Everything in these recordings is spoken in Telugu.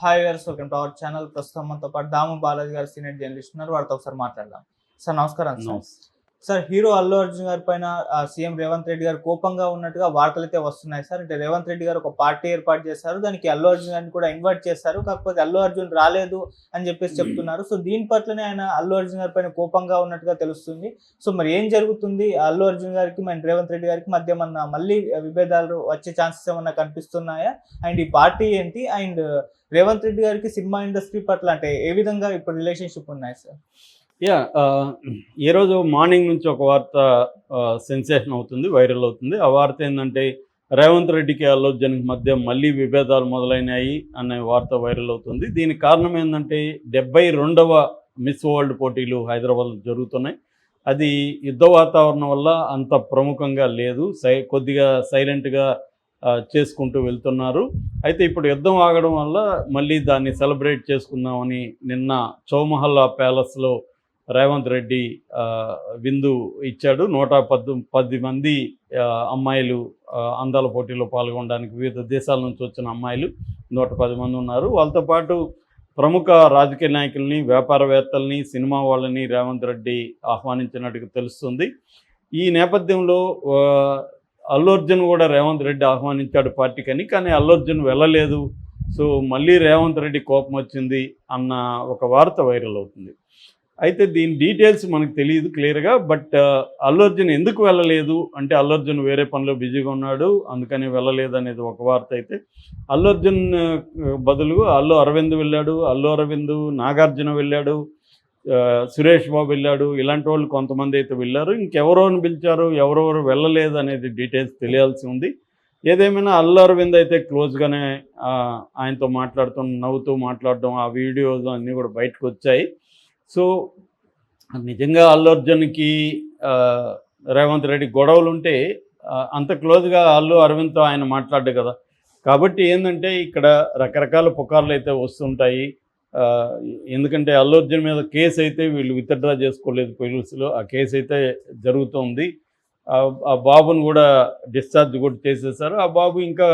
Hi viewers, welcome to our channel. ప్రస్తుతం మనతో పాటు దాము బాలాజీ గారు సీనియర్ జర్నలిస్ట్ ఉన్నారు. వారితో ఒకసారి మాట్లాడదాం. సార్ నమస్కారం. సార్ హీరో అల్లు అర్జున్ గారి పైన సీఎం రేవంత్ రెడ్డి గారు కోపంగా ఉన్నట్టుగా వార్తలు అయితే వస్తున్నాయి సార్. అంటే రేవంత్ రెడ్డి గారు ఒక పార్టీ ఏర్పాటు చేశారు, దానికి అల్లు అర్జున్ గారిని కూడా ఇన్వైట్ చేశారు. కాకపోతే అల్లు అర్జున్ రాలేదు అని చెప్పేసి చెప్తున్నారు. సో దీని పట్లనే ఆయన అల్లు అర్జున్ గారి పైన కోపంగా ఉన్నట్టుగా తెలుస్తుంది. సో మరి ఏం జరుగుతుంది? అల్లు అర్జున్ గారికి మన రేవంత్ రెడ్డి గారికి మధ్య మళ్ళీ విభేదాలు వచ్చే ఛాన్సెస్ ఏమన్నా కనిపిస్తున్నాయా? అండ్ ఈ పార్టీ ఏంటి? అండ్ రేవంత్ రెడ్డి గారికి సినిమా ఇండస్ట్రీ పట్ల అంటే ఏ విధంగా ఇప్పుడు రిలేషన్షిప్ ఉన్నాయి సార్? ఈరోజు మార్నింగ్ నుంచి ఒక వార్త సెన్సేషన్ అవుతుంది, వైరల్ అవుతుంది. ఆ వార్త ఏంటంటే రేవంత్ రెడ్డికి అల్లు అర్జున్కి మధ్య మళ్ళీ విభేదాలు మొదలైనాయి అనే వార్త వైరల్ అవుతుంది. దీనికి కారణం ఏంటంటే 72వ మిస్ వరల్డ్ పోటీలు హైదరాబాద్లో జరుగుతున్నాయి. అది యుద్ధ వాతావరణం వల్ల అంత ప్రముఖంగా లేదు, కొద్దిగా సైలెంట్గా చేసుకుంటూ వెళ్తున్నారు. అయితే ఇప్పుడు యుద్ధం ఆగడం వల్ల మళ్ళీ దాన్ని సెలబ్రేట్ చేసుకుందామని నిన్న చౌమహల్లా ప్యాలెస్లో రేవంత్ రెడ్డి విందు ఇచ్చాడు. 110 మంది అమ్మాయిలు అందాల పోటీలో పాల్గొనడానికి వివిధ దేశాల నుంచి వచ్చిన అమ్మాయిలు 110 మంది ఉన్నారు. వాళ్ళతో పాటు ప్రముఖ రాజకీయ నాయకుల్ని, వ్యాపారవేత్తల్ని, సినిమా వాళ్ళని రేవంత్ రెడ్డి ఆహ్వానించినట్టుగా తెలుస్తుంది. ఈ నేపథ్యంలో అల్లు అర్జున్ కూడా రేవంత్ రెడ్డి ఆహ్వానించాడు పార్టీకని, కానీ అల్లు అర్జున్ వెళ్ళలేదు. సో మళ్ళీ రేవంత్ రెడ్డి కోపం వచ్చింది అన్న ఒక వార్త వైరల్ అవుతుంది. అయితే దీని డీటెయిల్స్ మనకు తెలియదు క్లియర్గా. బట్ అల్లు అర్జున్ ఎందుకు వెళ్ళలేదు అంటే అల్లు అర్జున్ వేరే పనిలో బిజీగా ఉన్నాడు, అందుకని వెళ్ళలేదు అనేది ఒక వార్త. అయితే అల్లు అర్జున్ బదులుగా అల్లు అరవింద్ వెళ్ళాడు, అల్లు అరవింద్ నాగార్జున వెళ్ళాడు, సురేష్ బాబు వెళ్ళాడు, ఇలాంటి వాళ్ళు కొంతమంది అయితే వెళ్ళారు. ఇంకెవరోని పిలిచారు, ఎవరెవరు వెళ్ళలేదు అనేది డీటెయిల్స్ తెలియాల్సి ఉంది. ఏదేమైనా అల్లు అరవింద్ అయితే క్లోజ్గానే ఆయనతో నవ్వుతూ మాట్లాడడం, ఆ వీడియోస్ అన్నీ కూడా బయటకు వచ్చాయి. సో నిజంగా అల్లు అర్జున్కి రేవంత్ రెడ్డి గొడవలు ఉంటే అంత క్లోజ్గా అల్లు అరవింద్తో ఆయన మాట్లాడ్డు కదా. కాబట్టి ఏంటంటే ఇక్కడ రకరకాల పుకార్లు అయితే వస్తుంటాయి. ఎందుకంటే అల్లు అర్జున్ మీద కేసు అయితే వీళ్ళు విత్డ్రా చేసుకోలేదు పోలీసులు, ఆ కేసు అయితే జరుగుతుంది. ఆ బాబును కూడా డిశ్చార్జ్ కూడా చేసేసారు. ఆ బాబు ఇంకా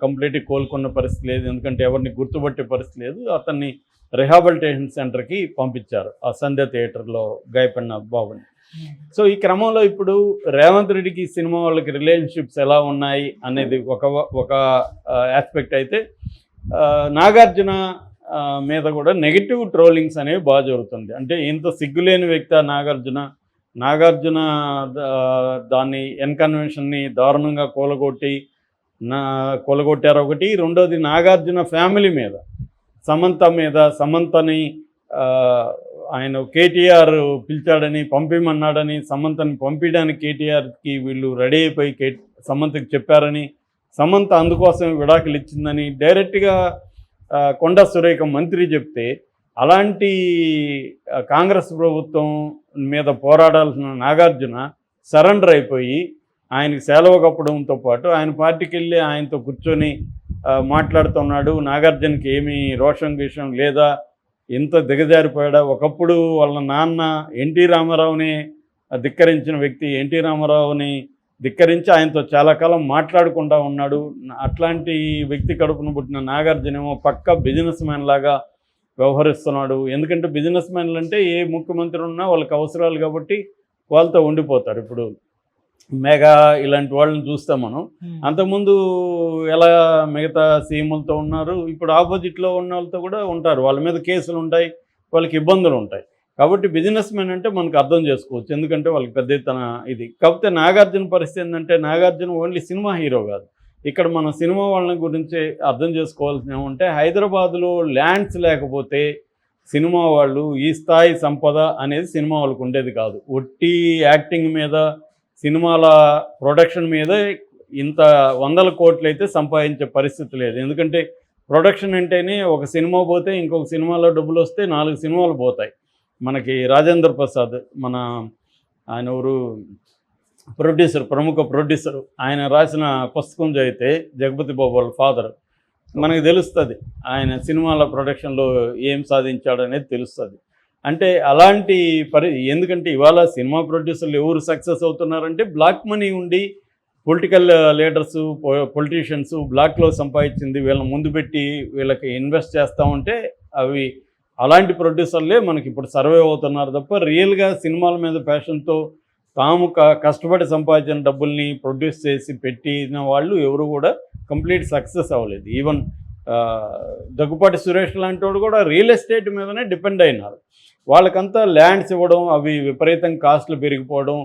కంప్లీట్గా కోలుకున్న పరిస్థితి లేదు, ఎందుకంటే ఎవరిని గుర్తుపట్టే పరిస్థితి లేదు. అతన్ని రిహాబిలిటేషన్ సెంటర్కి పంపించారు, ఆ సంధ్య థియేటర్లో గాయపడిన బాబుని. సో ఈ క్రమంలో ఇప్పుడు రేవంత్ రెడ్డికి సినిమా వాళ్ళకి రిలేషన్షిప్స్ ఎలా ఉన్నాయి అనేది ఒక ఆస్పెక్ట్ అయితే, నాగార్జున మీద కూడా నెగిటివ్ ట్రోలింగ్స్ అనేవి బాగా జరుగుతుంది. అంటే ఇంత సిగ్గులేని వ్యక్తి నాగార్జున దాన్ని ఎన్కన్వెన్షన్ని దారుణంగా కూలగొట్టారు ఒకటి. రెండోది నాగార్జున ఫ్యామిలీ మీద, సమంతని ఆయన కేటీఆర్ పిలిచాడని, పంపిమన్నాడని, సమంతని పంపించడానికి కేటీఆర్కి వీళ్ళు రెడీ అయిపోయి సమంతకి చెప్పారని, సమంత అందుకోసం విడాకులు ఇచ్చిందని డైరెక్ట్గా కొండా సురేఖ మంత్రి చెప్తే, అలాంటి కాంగ్రెస్ ప్రభుత్వం మీద పోరాడాల్సిన నాగార్జున సరెండర్ అయిపోయి ఆయనకి సెలవు కప్పడంతో పాటు ఆయన పార్టీకి వెళ్ళి ఆయనతో కూర్చొని మాట్లాడుతున్నాడు. నాగార్జునకి ఏమీ రోషం లేదా, ఎంత దిగజారిపోయాడా. ఒకప్పుడు వాళ్ళ నాన్న ఎన్టీ రామారావుని ధిక్కరించిన వ్యక్తి, ఎన్టీ రామారావుని ధిక్కరించి ఆయనతో చాలా కాలం మాట్లాడకుండా ఉన్నాడు. అట్లాంటి వ్యక్తి కడుపును పుట్టిన నాగార్జున ఏమో పక్కా బిజినెస్ మ్యాన్ లాగా వ్యవహరిస్తున్నాడు. ఎందుకంటే బిజినెస్ మ్యాన్లు అంటే ఏ ముఖ్యమంత్రి ఉన్నా వాళ్ళకి అవసరాలు కాబట్టి వాళ్ళతో ఉండిపోతారు. ఇప్పుడు మెగా ఇలాంటి వాళ్ళని చూస్తాం మనం. అంతకుముందు ఎలా మిగతా సీఎంలతో ఉన్నారు, ఇప్పుడు ఆపోజిట్లో ఉన్న వాళ్ళతో కూడా ఉంటారు. వాళ్ళ మీద కేసులు ఉంటాయి, వాళ్ళకి ఇబ్బందులు ఉంటాయి. కాబట్టి బిజినెస్ మ్యాన్ అంటే మనకు అర్థం చేసుకోవచ్చు, ఎందుకంటే వాళ్ళకి పెద్ద ఎత్తున ఇది. కాకపోతే నాగార్జున పరిస్థితి ఏంటంటే, నాగార్జున ఓన్లీ సినిమా హీరో కాదు. ఇక్కడ మన సినిమా వాళ్ళని గురించి అర్థం చేసుకోవాల్సిన ఏమంటే, హైదరాబాదులో ల్యాండ్స్ లేకపోతే సినిమా వాళ్ళు ఈ స్థాయి సంపద అనేది సినిమా వాళ్ళకు ఉండేది కాదు. ఒట్టి యాక్టింగ్ మీద, సినిమాల ప్రొడక్షన్ మీద ఇంత 100 కోట్లు అయితే సంపాదించే పరిస్థితి లేదు. ఎందుకంటే ప్రొడక్షన్ అంటేనే ఒక సినిమా పోతే ఇంకొక సినిమాలో డబ్బులు వస్తే 4 సినిమాలు పోతాయి. మనకి రాజేంద్ర ప్రసాద్, ఆయన ఊరు ప్రముఖ ప్రొడ్యూసరు, ఆయన రాసిన పుస్తకం చదివితే జగపతి బాబు వాళ్ళ ఫాదర్, మనకు తెలుస్తుంది ఆయన సినిమాల ప్రొడక్షన్లో ఏం సాధించాడు అనేది తెలుస్తుంది. అంటే అలాంటి ఎందుకంటే ఇవాళ సినిమా ప్రొడ్యూసర్లు ఎవరు సక్సెస్ అవుతున్నారంటే బ్లాక్ మనీ ఉండి పొలిటికల్ లీడర్స్, పొలిటీషియన్స్ బ్లాక్లో సంపాదించింది వీళ్ళని ముందు పెట్టి వీళ్ళకి ఇన్వెస్ట్ చేస్తూ ఉంటే అవి అలాంటి ప్రొడ్యూసర్లే మనకి ఇప్పుడు సర్వే అవుతున్నారు తప్ప రియల్గా సినిమాల మీద ప్యాషన్తో తాము కష్టపడి సంపాదించిన డబ్బుల్ని ప్రొడ్యూస్ చేసి పెట్టిన వాళ్ళు ఎవరు కూడా కంప్లీట్ సక్సెస్ అవ్వలేదు. ఈవెన్ దగ్గుపాటి సురేష్ లాంటి వాడు కూడా రియల్ ఎస్టేట్ మీదనే డిపెండ్ అయినారు. వాళ్ళకంతా ల్యాండ్స్ ఇవ్వడం, అవి విపరీతం కాస్ట్లు పెరిగిపోవడం,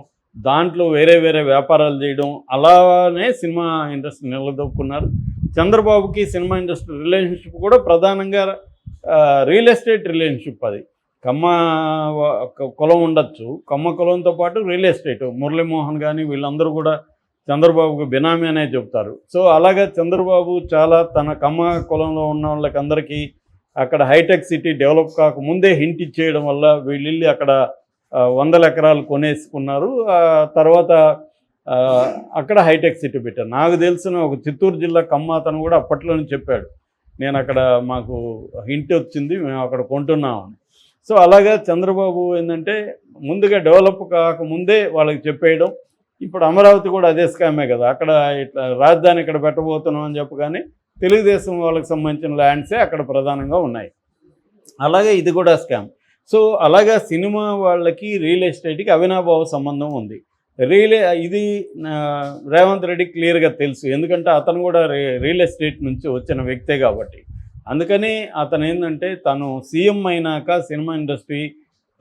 దాంట్లో వేరే వేరే వ్యాపారాలు చేయడం, అలానే సినిమా ఇండస్ట్రీ నిలదొక్కున్నారు. చంద్రబాబుకి సినిమా ఇండస్ట్రీ రిలేషన్షిప్ కూడా ప్రధానంగా రియల్ ఎస్టేట్ రిలేషన్షిప్. అది కమ్మ కులం ఉండొచ్చు, కమ్మ కులంతో పాటు రియల్ ఎస్టేట్. మురళీమోహన్ కానీ వీళ్ళందరూ కూడా చంద్రబాబుకు బినామీ అనే చెప్తారు. సో అలాగా చంద్రబాబు చాలా తన కమ్మ కులంలో ఉన్న వాళ్ళకందరికీ అక్కడ హైటెక్ సిటీ డెవలప్ కాకముందే హింట్ ఇచ్చేయడం వల్ల వీళ్ళు అక్కడ 100 ఎకరాలు కొనేసుకున్నారు. తర్వాత అక్కడ హైటెక్ సిటీ పెట్టారు. నాకు తెలిసిన ఒక చిత్తూరు జిల్లా కమ్మ అతను కూడా అప్పట్లోనే చెప్పాడు, నేను అక్కడ మాకు హింట్ వచ్చింది, మేము అక్కడ కొంటున్నామని. సో అలాగా చంద్రబాబు ఏంటంటే ముందుగా డెవలప్ కాకముందే వాళ్ళకి చెప్పేయడం. ఇప్పుడు అమరావతి కూడా అదే స్కామే కదా, అక్కడ ఇట్లా రాజధాని ఇక్కడ పెట్టబోతున్నాం అని చెప్పగానే తెలుగుదేశం వాళ్ళకి సంబంధించిన ల్యాండ్సే అక్కడ ప్రధానంగా ఉన్నాయి. అలాగే ఇది కూడా స్కామ్. సో అలాగా సినిమా వాళ్ళకి రియల్ ఎస్టేట్కి అవినాభావ సంబంధం ఉంది. ఇది రేవంత్ రెడ్డి క్లియర్గా తెలుసు, ఎందుకంటే అతను కూడా రియల్ ఎస్టేట్ నుంచి వచ్చిన వ్యక్తే కాబట్టి. అందుకని అతను ఏంటంటే తను సీఎం అయినాక సినిమా ఇండస్ట్రీ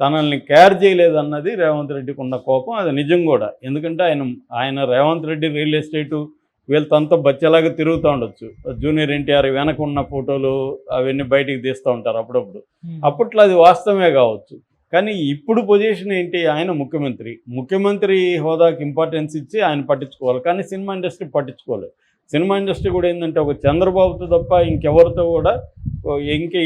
తనల్ని కేర్ చేయలేదన్నది రేవంత్ రెడ్డికి ఉన్న కోపం. అది నిజం కూడా, ఎందుకంటే ఆయన రేవంత్ రెడ్డి రియల్ ఎస్టేటు వీళ్ళతో బచ్చేలాగా తిరుగుతూ ఉండొచ్చు. జూనియర్ ఎన్టీఆర్ వెనక ఉన్న ఫోటోలు అవన్నీ బయటికి తీస్తూ ఉంటారు అప్పుడప్పుడు. అప్పట్లో అది వాస్తవమే కావచ్చు, కానీ ఇప్పుడు పొజిషన్ ఏంటి, ఆయన ముఖ్యమంత్రి హోదాకి ఇంపార్టెన్స్ ఇచ్చి ఆయన పట్టించుకోవాలి, కానీ సినిమా ఇండస్ట్రీ పట్టించుకోలేదు. సినిమా ఇండస్ట్రీ కూడా ఏంటంటే ఒక చంద్రబాబుతో తప్ప ఇంకెవరితో కూడా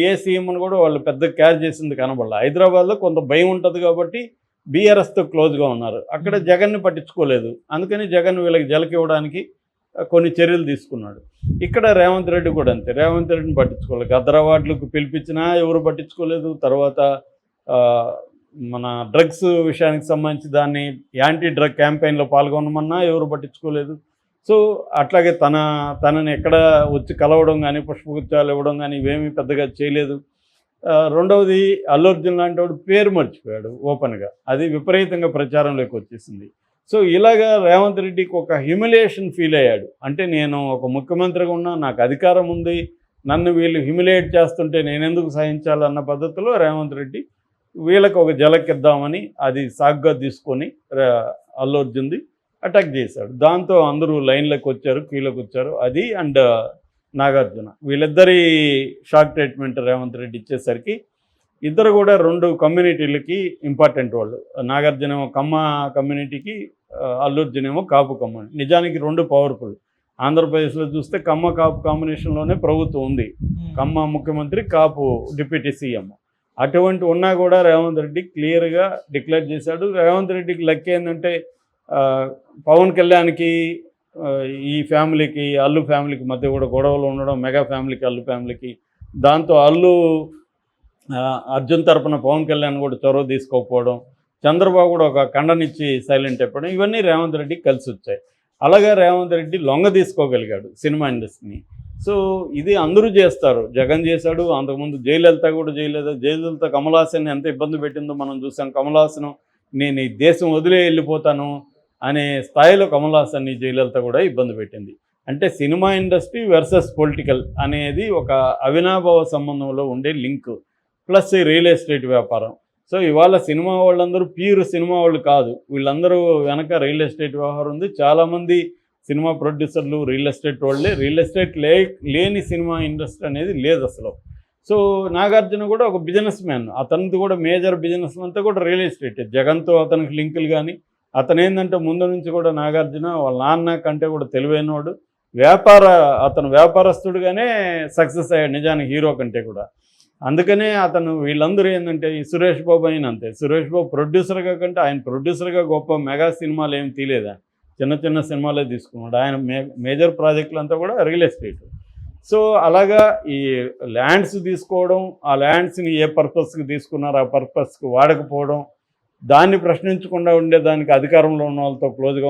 ఏ సీఎంను కూడా వాళ్ళు పెద్ద క్యార్ చేసింది కనబడలేదు. హైదరాబాద్లో కొంత భయం ఉంటుంది కాబట్టి బీఆర్ఎస్తో క్లోజ్గా ఉన్నారు, అక్కడ జగన్ని పట్టించుకోలేదు. అందుకని జగన్ వీళ్ళకి జలకివ్వడానికి కొన్ని చర్యలు తీసుకున్నాడు. ఇక్కడ రేవంత్ రెడ్డి కూడా అంతే, రేవంత్ రెడ్డిని పట్టించుకోలేదు. గద్దర్ అవార్డులకు పిలిపించినా ఎవరు పట్టించుకోలేదు. తర్వాత మన డ్రగ్స్ విషయానికి సంబంధించి దాన్ని యాంటీ డ్రగ్ క్యాంపెయిన్లో పాల్గొనమన్నా ఎవరు పట్టించుకోలేదు. సో అట్లాగే తనని ఎక్కడ వచ్చి కలవడం కానీ పుష్పగుచ్చాలు ఇవ్వడం కానీ ఇవేమీ పెద్దగా చేయలేదు. రెండవది అల్లు అర్జున్ లాంటి వాడు పేరు మర్చిపోయాడు ఓపెన్గా, అది విపరీతంగా ప్రచారంలోకి వచ్చేసింది. సో ఇలాగా రేవంత్ రెడ్డికి ఒక హ్యూమిలియేషన్ ఫీల్ అయ్యాడు. అంటే నేను ఒక ముఖ్యమంత్రిగా ఉన్నా, నాకు అధికారం ఉంది, నన్ను వీళ్ళు హ్యూమిలియేట్ చేస్తుంటే నేనెందుకు సహించాలన్న పద్ధతిలో రేవంత్ రెడ్డి వీళ్ళకి ఒక జలకిద్దామని అది సాగ్గా తీసుకొని అల్లు అర్జున్ది అటాక్ చేశాడు. దాంతో అందరూ లైన్లోకి వచ్చారు, క్యూలోకి వచ్చారు. అది అండ్ నాగార్జున వీళ్ళిద్దరి షాక్ ట్రీట్మెంట్ రేవంత్ రెడ్డి ఇచ్చేసరికి ఇద్దరు కూడా 2 కమ్యూనిటీలకి ఇంపార్టెంట్ వాళ్ళు. నాగార్జున ఏమో కమ్మ కమ్యూనిటీకి, అల్లు అర్జున్ ఏమో కాపు కమ్యూనిటీ. నిజానికి 2 పవర్ఫుల్. ఆంధ్రప్రదేశ్లో చూస్తే కమ్మ కాపు కాంబినేషన్లోనే ప్రభుత్వం ఉంది, కమ్మ ముఖ్యమంత్రి, కాపు డిప్యూటీ సీఎం. అటువంటి ఉన్నా కూడా రేవంత్ రెడ్డి క్లియర్గా డిక్లేర్ చేశాడు. రేవంత్ రెడ్డికి లెక్క ఏంటంటే పవన్ కళ్యాణ్కి ఈ ఫ్యామిలీకి అల్లు ఫ్యామిలీకి మధ్య కూడా గొడవలు ఉండడం, మెగా ఫ్యామిలీకి అల్లు ఫ్యామిలీకి, దాంతో అర్జున్ తరపున పవన్ కళ్యాణ్ కూడా చొరవ తీసుకోకపోవడం, చంద్రబాబు కూడా ఒక ఖండనిచ్చి సైలెంట్ అయిపోవడం, ఇవన్నీ రేవంత్ రెడ్డికి కలిసి వచ్చాయి. అలాగే రేవంత్ రెడ్డి లొంగ తీసుకోగలిగాడు సినిమా ఇండస్ట్రీని. సో ఇది అందరూ చేస్తారు, జగన్ చేశాడు, అంతకుముందు జయలలిత కూడా చేయలేదు. జయలలిత కమల్ హాసన్ ఎంత ఇబ్బంది పెట్టిందో మనం చూసాం. కమల్ హాసన్ నేను ఈ దేశం వదిలే వెళ్ళిపోతాను అనే స్థాయిలో కమల్ హాసన్ని జయలలిత కూడా ఇబ్బంది పెట్టింది. అంటే సినిమా ఇండస్ట్రీ వర్సెస్ పొలిటికల్ అనేది ఒక అవినాభావ సంబంధంలో ఉండే లింక్, ప్లస్ రియల్ ఎస్టేట్ వ్యాపారం. సో ఇవాళ సినిమా వాళ్ళందరూ ప్యూర్ సినిమా వాళ్ళు కాదు, వీళ్ళందరూ వెనక రియల్ ఎస్టేట్ వ్యవహారం ఉంది. చాలామంది సినిమా ప్రొడ్యూసర్లు రియల్ ఎస్టేట్ వాళ్ళే. రియల్ ఎస్టేట్ లేని సినిమా ఇండస్ట్రీ అనేది లేదు అసలు. సో నాగార్జున కూడా ఒక బిజినెస్ మ్యాన్, అతనిది కూడా మేజర్ బిజినెస్ అంతా కూడా రియల్ ఎస్టేట్. జగన్తో అతనికి లింకులు కానీ, అతను ఏంటంటే ముందు నుంచి కూడా నాగార్జున వాళ్ళ నాన్న కంటే కూడా తెలివైనవాడు, అతను వ్యాపారస్తుడుగానే సక్సెస్ అయ్యాడు నిజానికి హీరో కంటే కూడా. అందుకనే అతను వీళ్ళందరూ ఏంటంటే ఈ సురేష్ బాబు అయిన అంతే, సురేష్ బాబు ప్రొడ్యూసర్గా కంటే ఆయన ప్రొడ్యూసర్గా గొప్ప మెగా సినిమాలు ఏమి తీయలేదా, చిన్న చిన్న సినిమాలే తీసుకున్నాడు. ఆయన మేజర్ ప్రాజెక్టులు అంతా కూడా రియల్ ఎస్టేట్. సో అలాగా ఈ ల్యాండ్స్ తీసుకోవడం, ఆ ల్యాండ్స్ని ఏ పర్పస్కి తీసుకున్నారో ఆ పర్పస్కి వాడకపోవడం, దాన్ని ప్రశ్నించకుండా ఉండేదానికి అధికారంలో ఉన్న వాళ్ళతో క్లోజ్గా